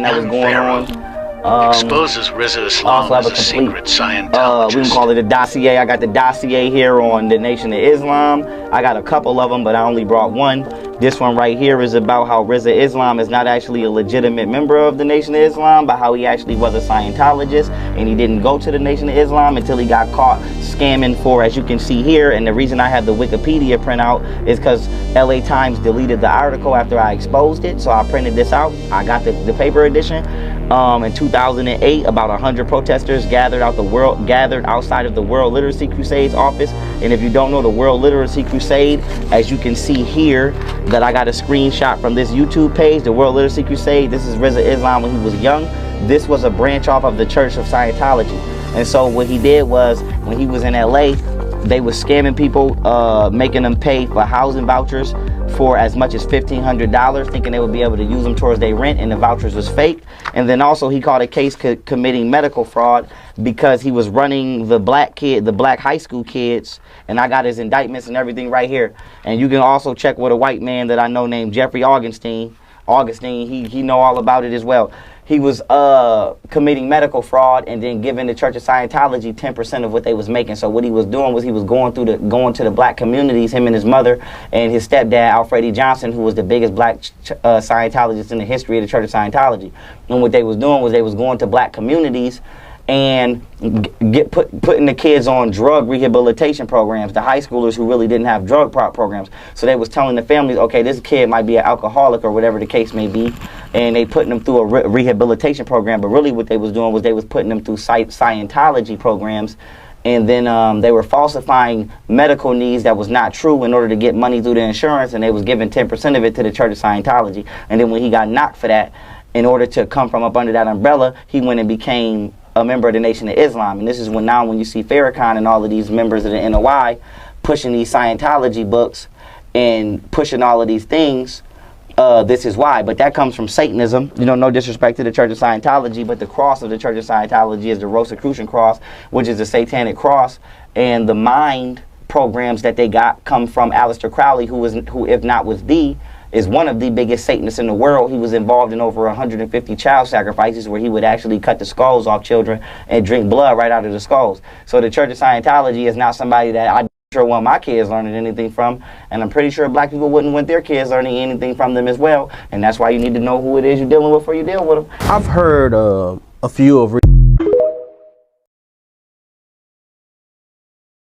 that was going on. Exposes Riza Islam as a secret Scientologist. We can call it a dossier. I got the dossier here on the Nation of Islam. I got a couple of them, but I only brought one. This one right here is about how Riza Islam is not actually a legitimate member of the Nation of Islam, but how he actually was a Scientologist, and he didn't go to the Nation of Islam until he got caught scamming for, as you can see here. And the reason I have the Wikipedia printout is because LA Times deleted the article after I exposed it, so I printed this out. I got the paper edition. In 2008, about 100 protesters gathered outside of the World Literacy Crusade's office. And if you don't know the World Literacy Crusade, as you can see here, that I got a screenshot from this YouTube page, the World Literacy Crusade. This is Riza Islam when he was young. This was a branch off of the Church of Scientology. And so what he did was, when he was in LA, they were scamming people, making them pay for housing vouchers for as much as $1,500, thinking they would be able to use them towards their rent, and the vouchers was fake. And then also he caught a case committing medical fraud because he was running the black high school kids, and I got his indictments and everything right here. And you can also check with a white man that I know named Jeffrey Augustine, he know all about it as well. He was committing medical fraud and then giving the Church of Scientology 10% of what they was making. So what he was doing was he was going to the black communities, him and his mother and his stepdad, Alfred E. Johnson, who was the biggest black Scientologist in the history of the Church of Scientology. And what they was doing was they was going to black communities and putting the kids on drug rehabilitation programs, the high schoolers who really didn't have drug programs. So they was telling the families, okay, this kid might be an alcoholic or whatever the case may be, and they putting them through a rehabilitation program. But really what they was doing was they was putting them through Scientology programs, and then they were falsifying medical needs that was not true in order to get money through the insurance, and they was giving 10% of it to the Church of Scientology. And then when he got knocked for that, in order to come from up under that umbrella, he went and became a member of the Nation of Islam. And this is when you see Farrakhan and all of these members of the NOI pushing these Scientology books and pushing all of these things. This is why. But that comes from Satanism. You know, no disrespect to the Church of Scientology, but the cross of the Church of Scientology is the Rosicrucian cross, which is a satanic cross. And the mind programs that they got come from Aleister Crowley, who if not was is one of the biggest Satanists in the world. He was involved in over 150 child sacrifices where he would actually cut the skulls off children and drink blood right out of the skulls. So the Church of Scientology is not somebody that I sure want my kids learning anything from, and I'm pretty sure black people wouldn't want their kids learning anything from them as well. And that's why you need to know who it is you're dealing with before you deal with them. I've heard a few of